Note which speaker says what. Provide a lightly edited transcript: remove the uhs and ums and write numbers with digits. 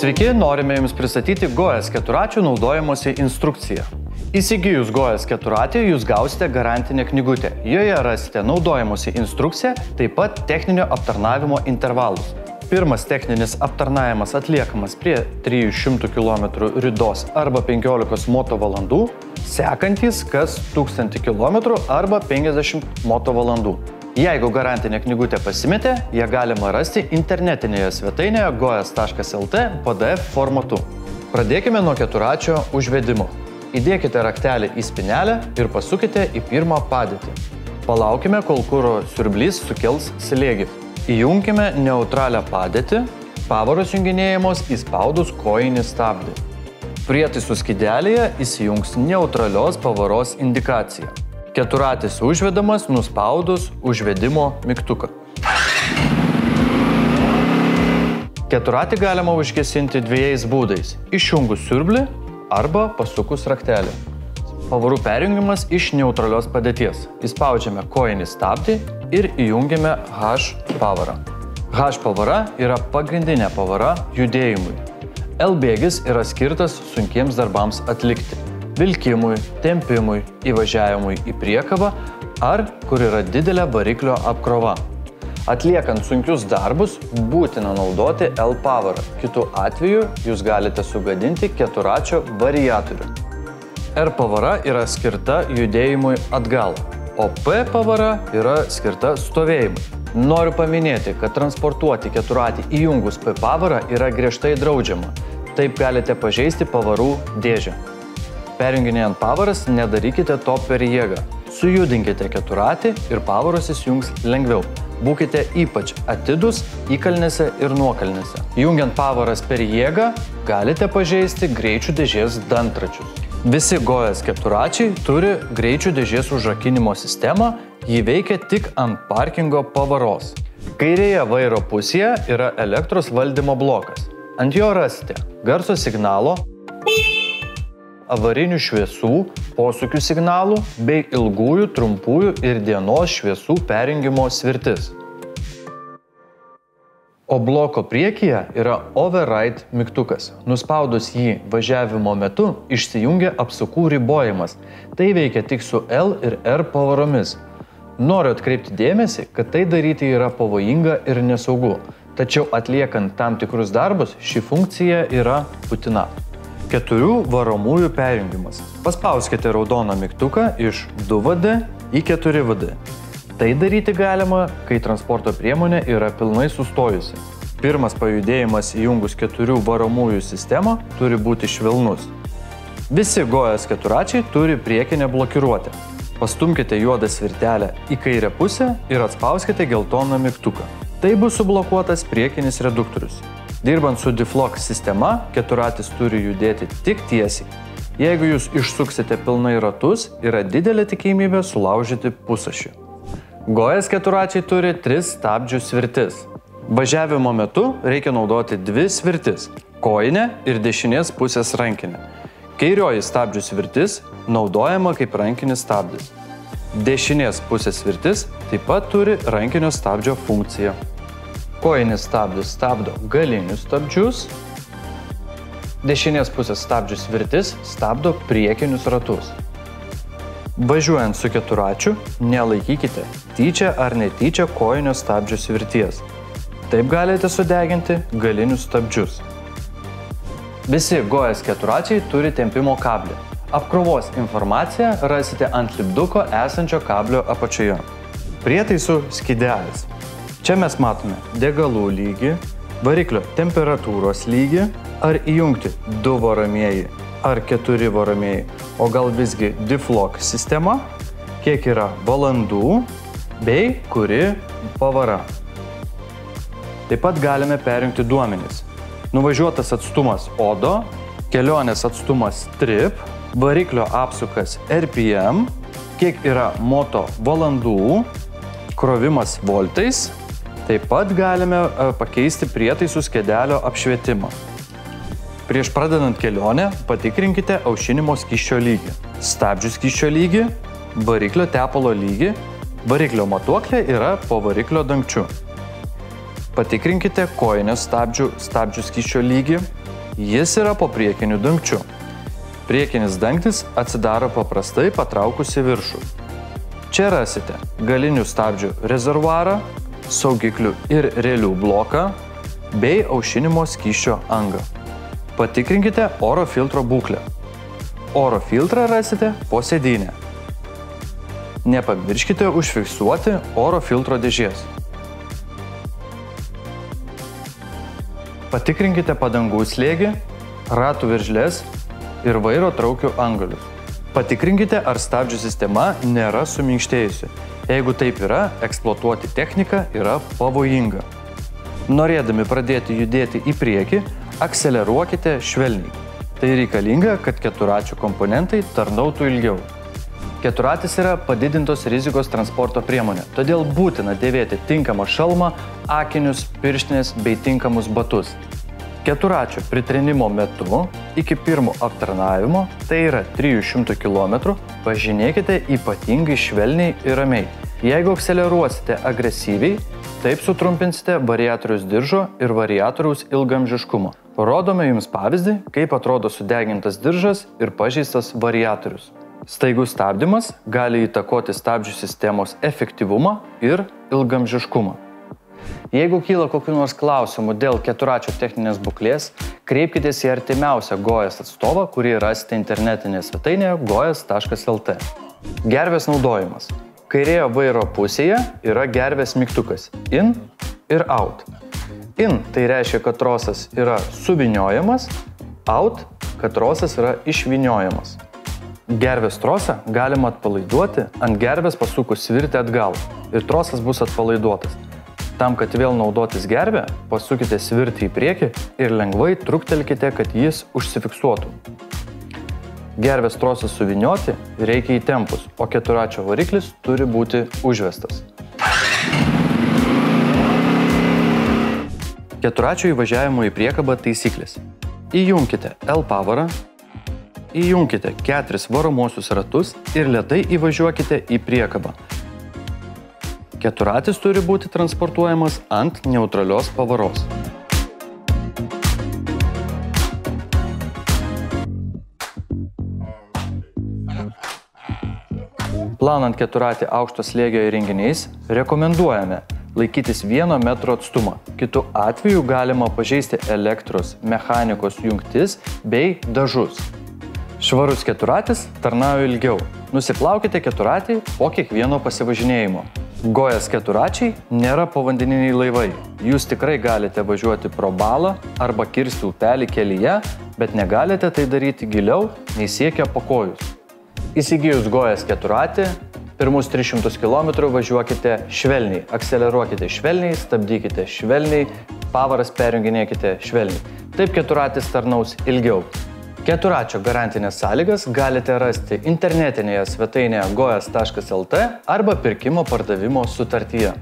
Speaker 1: Sveiki, norime Jums pristatyti GOES keturračių naudojimosi instrukciją. Įsigijus GOES keturratį jūs gausite garantinę knygutę. Joje rasite naudojimosi instrukciją, taip pat techninio aptarnavimo intervalus. Pirmas techninis aptarnavimas atliekamas prie 300 km ridos arba 15 motovalandų, sekantis kas 1000 km arba 50 motovalandų. Jeigu garantinę knygutę pasimetė, ją galima rasti internetinėje svetainėje goes.lt PDF formatu. Pradėkime nuo keturračio užvedimo. Įdėkite raktelį į spynelę ir pasukite į pirmą padėtį. Palaukime, kol kuro siurblys sukels slėgį. Įjunkime neutralią padėtį, pavaros junginėjamos įspaudus kojinį stabdį. Prietaisų skydelėje įsijungs neutralios pavaros indikacija. Keturratis užvedamas nuspaudus užvedimo mygtuką. Keturratį galima užgesinti dviejais būdais – išjungus siurblį arba pasukus raktelį. Pavarų perjungimas iš neutralios padėties. Įspaudžiame kojinį stabdį ir įjungiame H pavarą. H pavara yra pagrindinė pavara judėjimui. L bėgis yra skirtas sunkiems darbams atlikti. Vilkimui, tempimui, įvažiavimui į priekabą ar kur yra didelė variklio apkrova. Atliekant sunkius darbus, būtina naudoti L pavarą. Kitu atveju jūs galite sugadinti keturračio variatorių. R pavara yra skirta judėjimui atgal, o P pavara yra skirta stovėjimui. Noriu paminėti, kad transportuoti keturratį įjungus P pavarą yra griežtai draudžiama. Taip galite pažeisti pavarų dėžę. Perjunginėjant pavaras, nedarykite to per jėgą. Sujudinkite keturratį ir pavaras įsijungs lengviau. Būkite ypač atidus įkalnėse ir nuokalnėse. Jungiant pavaras per jėgą, galite pažeisti greičių dėžės dantračius. Visi GOES keturračiai turi greičių dėžės užrakinimo sistemą, ji veikia tik ant parkingo pavaros. Kairėje vairo pusėje yra elektros valdymo blokas. Ant jo rasite garso signalo, avarinių šviesų, posūkių signalų bei ilgųjų, trumpųjų ir dienos šviesų perjungimo svirtis. O bloko priekyje yra override mygtukas. Nuspaudus jį važiavimo metu išsijungia apsukų ribojimas. Tai veikia tik su L ir R pavaromis. Noriu atkreipti dėmesį, kad tai daryti yra pavojinga ir nesaugu. Tačiau atliekant tam tikrus darbus, ši funkcija yra būtina. 4 varomųjų perjungimas. Paspauskite raudoną mygtuką iš 2VD į 4VD. Tai daryti galima, kai transporto priemonė yra pilnai sustojusi. Pirmas pajudėjimas įjungus 4 varomųjų sistemą turi būti švelnus. Visi GOES keturračiai turi priekinę blokiruotę. Pastumkite juodą svirtelę į kairę pusę ir atspauskite geltoną mygtuką. Tai bus sublokuotas priekinis reduktorius. Dirbant su Difflock sistema, keturratis turi judėti tik tiesiai. Jeigu jūs išsuksite pilnai ratus, yra didelė tikimybė sulaužyti pusašį. GOES keturračiai turi 3 stabdžių svirtis. Važiavimo metu reikia naudoti 2 svirtis – kojinę ir dešinės pusės rankinę. Kairioji stabdžių svirtis naudojama kaip rankinis stabdis. Dešinės pusės svirtis taip pat turi rankinio stabdžio funkciją. Kojinis stabdis stabdo galinius stabdžius. Dešinės pusės stabdžių svirtis stabdo priekinius ratus. Važiuojant su keturračiu, nelaikykite tyčia ar netyčia kojinio stabdžių svirties. Taip galite sudeginti galinius stabdžius. Visi GOES keturračiai turi tempimo kablį. Apkrovos informaciją rasite ant lipduko esančio kablio apačioje. Prietaisų skydelis. Čia mes matome degalų lygį, variklio temperatūros lygį, ar įjungti 2 varomieji ar 4 varomieji, o gal visgi Difflock sistema, kiek yra valandų bei kuri pavara. Taip pat galime perjungti duomenis. Nuvažiuotas atstumas odo, kelionės atstumas trip, variklio apsukas RPM, kiek yra moto valandų, krovimas voltais. Taip pat galime pakeisti prietaisų skydelio apšvietimą. Prieš pradedant kelionę patikrinkite aušinimo skysčio lygį, stabdžių skysčio lygį, variklio tepalo lygį, variklio matuoklė yra po variklio dangčiu. Patikrinkite kojinės stabdžių skysčio lygį, Jis yra po priekiniu dangčiu. Priekinis dangtis atsidaro paprastai patraukus į viršų. Čia rasite galinių stabdžių rezervuarą, saugiklių ir realių bloką bei aušinimo skysčio angą. Patikrinkite oro filtro būklę. Oro filtrą rasite po sėdynę. Nepamirškite užfiksuoti oro filtro dėžės. Patikrinkite padangų slėgį, ratų veržles ir vairo traukių angalius. Patikrinkite, ar stabdžių sistema nėra suminkštėjusi. Jeigu taip yra, eksploatuoti techniką yra pavojinga. Norėdami pradėti judėti į priekį, akseleruokite švelniai. Tai reikalinga, kad keturračių komponentai tarnautų ilgiau. Keturratis yra padidintos rizikos transporto priemonė, todėl būtina dėvėti tinkamą šalmą, akinius, pirštines bei tinkamus batus. Keturračio pritrenimo metu iki pirmo aptarnavimo, tai yra 300 km, važinėkite ypatingai švelniai ir ramiai. Jeigu akseleruosite agresyviai, taip sutrumpinsite variatoriaus diržo ir variatoriaus ilgaamžiškumą. Parodome jums pavyzdį, kaip atrodo sudegintas diržas ir pažeistas variatorius. Staigus stabdymas gali įtakoti stabdžių sistemos efektyvumą ir ilgaamžiškumą. Jeigu kyla kokių nors klausimų dėl keturračio techninės būklės, kreipkitės į artimiausią GOES atstovą, kurį rasite internetinėje svetainėje goes.lt. Gervės naudojimas. Kairėje vairo pusėje yra gervės mygtukas IN ir OUT. IN tai reiškia, kad trosas yra suvyniojamas, OUT, kad trosas yra išvyniojamas. Gervės trosą galima atpalaiduoti ant gervės pasukus svirti atgal ir trosas bus atpalaiduotas. Tam, kad vėl naudotis gervę, pasukite svirtį į priekį ir lengvai truktelkite, kad jis užsifiksuotų. Gervės trosą suvynioti reikia įtempus, o keturračio variklis turi būti užvestas. Keturračio įvažiavimo į priekabą taisyklės. Įjunkite L pavarą, įjunkite 4 varomuosius ratus ir lėtai įvažiuokite į priekabą. Keturratis turi būti transportuojamas ant neutralios pavaros. Plaunant keturratį aukšto slėgio įrenginiais, rekomenduojame laikytis 1 metro atstumą. Kitu atveju galima pažeisti elektros, mechanikos jungtis bei dažus. Švarus keturratis tarnauja ilgiau. Nusiplaukite keturratį po kiekvieno pasivažinėjimo. GOES keturračiai nėra povandeniniai laivai. Jūs tikrai galite važiuoti pro balą arba kirsti upelį kelyje, bet negalite tai daryti giliau, nei siekia po kojus. Įsigijus GOES keturratį, pirmus 300 km važiuokite švelniai, akseleruokite švelniai, stabdykite švelniai, pavaras perjunginėkite švelniai. Taip keturratis tarnaus ilgiau. Keturračio garantinės sąlygas galite rasti internetinėje svetainėje goes.lt arba pirkimo pardavimo sutartyje.